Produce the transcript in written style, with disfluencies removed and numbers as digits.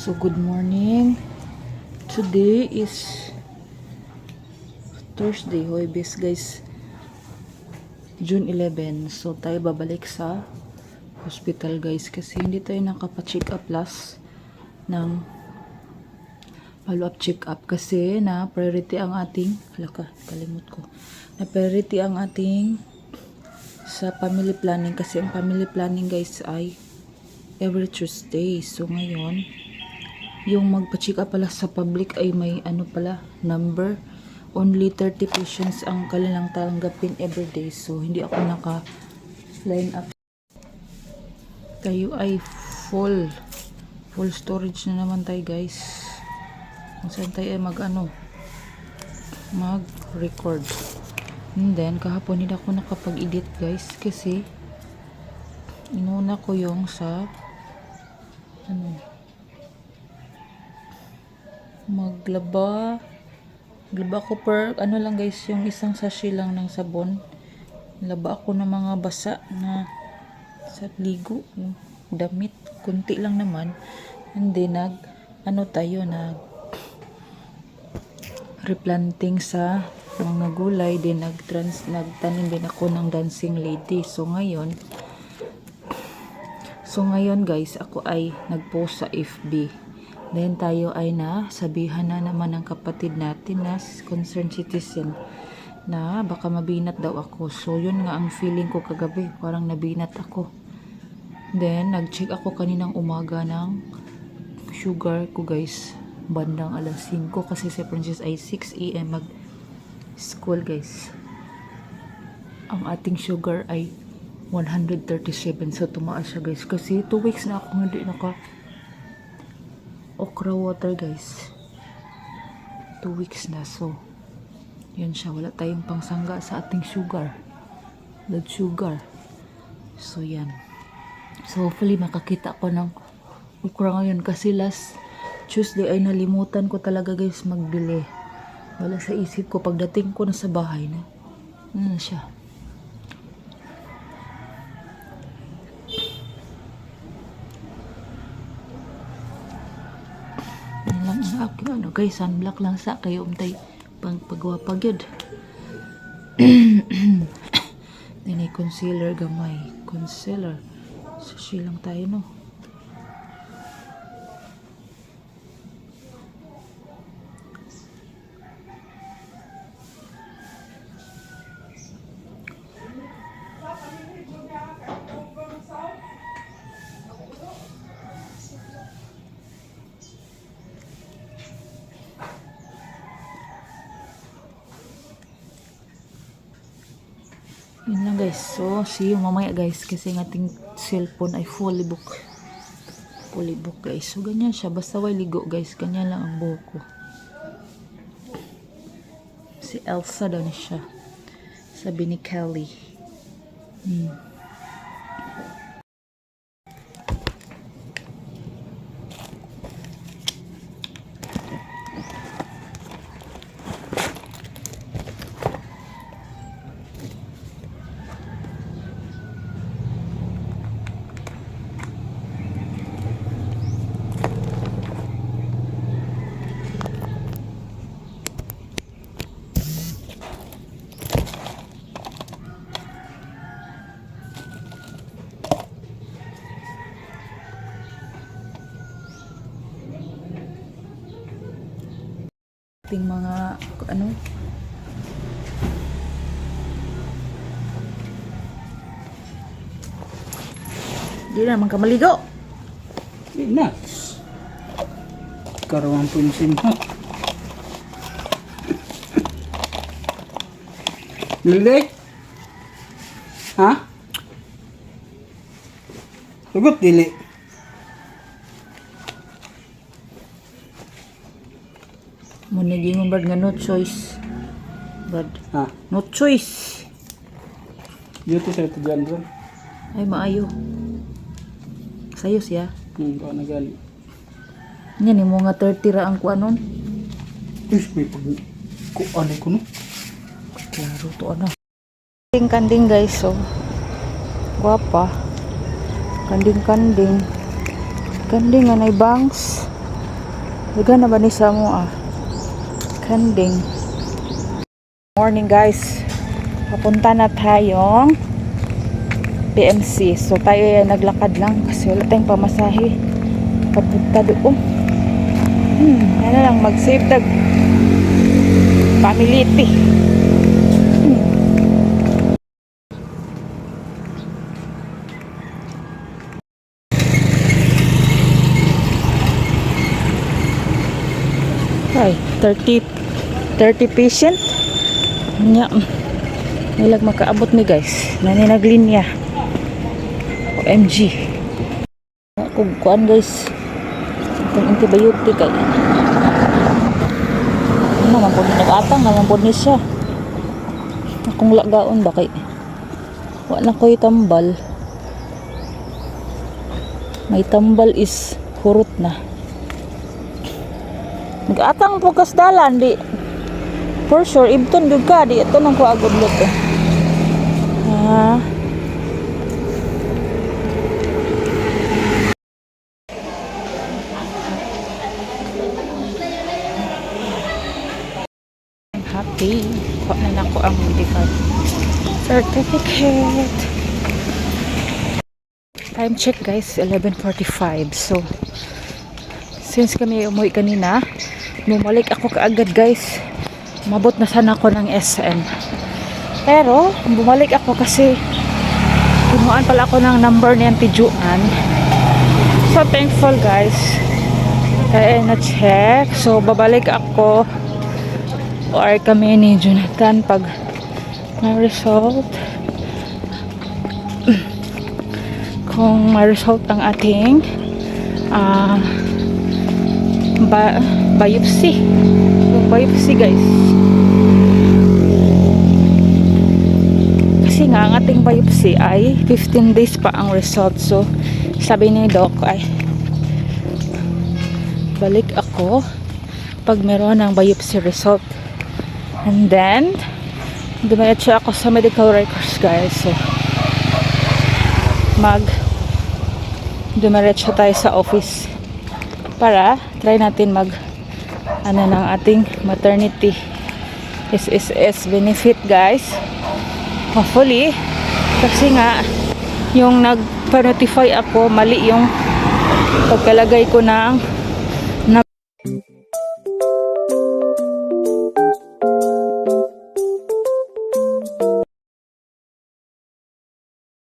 So good morning. Today is Thursday, Huwebes guys, June 11. So tayo babalik sa hospital guys kasi hindi tayo nakapa-check up last ng follow-up check up kasi na priority ang ating kalimut ko. Na priority ang ating sa family planning kasi ang family planning guys ay every Tuesday. So ngayon yung magpa-check up pala sa public ay may number. Only 30 patients ang kanilang tanggapin every day. So hindi ako naka-line up. Tayo ay full storage na naman tayo guys. Kung saan tayo ay mag-record. And then kahapon hindi ako nakapag-edit guys kasi inuna ko yung sa maglaba ko per lang guys, yung isang sachet lang ng sabon. Laba ako ng mga basa na sa ligo, damit, kunti lang naman. And then tayo replanting sa mga gulay, din nagtanim din ako ng dancing lady. So ngayon guys, ako ay nagpost sa FB. Then tayo ay nasabihan na naman ng kapatid natin na concerned citizen na baka mabinat daw ako. So yun nga ang feeling ko kagabi, parang nabinat ako. Then nag-check ako kaninang umaga ng sugar ko guys, bandang alas 5 kasi si Princess ay 6 AM mag school guys. Ang ating sugar ay 137. So tumaas siya guys kasi 2 weeks na ako hindi okra water guys. 2 weeks na. So yun siya, wala tayong pangsangga sa ating sugar, blood sugar. So yan, so hopefully makakita ko ng okra ngayon kasi last Tuesday ay nalimutan ko talaga guys magbili. Wala sa isip ko, pagdating ko na sa bahay na siya. Lang guys, sunblock lang sa kayo umtay pang pagwapag yun. Then concealer gamay, concealer so silang tayo no. Yun lang guys. So, see you mamaya guys. Kasi ang ating cellphone ay fully book. Fully book guys. So, ganyan siya. Basta way ligo guys. Ganyan lang ang buhok ko. Si Elsa daw na siya. Sabi ni Kelly. Ating mga di naman ka maligo. Hindi na. Karawang pinsin mo. Lili? Ha? Sugot dili. Muna di mo brad nga no choice. Brad. Ha? No choice. Dito sa ito dyan bro. Ay maayo. Sayo siya. Baka nagali. Yan yung mga 30 ra ang kuanon. Uy, may pag-kuanay ko no. Klaro to Kanding guys, so guwapa. Kanding anay bangs. Huwag na ba ni sa mo kanding. Morning guys. Papunta na tayong PMC. So tayo ay naglakad lang kasi wala tayong pamasahe. Papunta doon. Ano lang, mag-save tag pamiliti. Ay, 30 patient. Nya. Nilag makaabot ni guys. Naninag-linya. OMG. Kung kuan guys. Itong antibiotic ay. Naman po nag-atang naman po ni siya. Akong lagaon ba kay. Wala ko'y tambal. May tambal is hurot na. Nag-atang po kasdalan di. For sure, ibton jud ka di ito nang kuagod lot eh. I'm happy. Kuha na ako ang medical certificate. Time check guys, 11:45. So, since kami umuwi kanina, bumalik ako kaagad guys. Mabot na sana ako ng SM. Pero, bumalik ako kasi pinuhaan pala ako ng number ni Auntie Juan. So, thankful guys. Kaya na-check. So, babalik ako or kami ni Jonathan pag may result. Kung may result ang ating biopsy. Yung biopsy guys. Kasi nga ang ating biopsy ay 15 days pa ang result. So sabi ni doc ay balik ako pag meron ng biopsy result. And then dumiretso ako sa medical records guys. So dumiretso tayo sa office para try natin ng ating maternity SSS benefit guys. Hopefully kasi nga yung nagpa-notify ako mali yung pagkalagay ko ng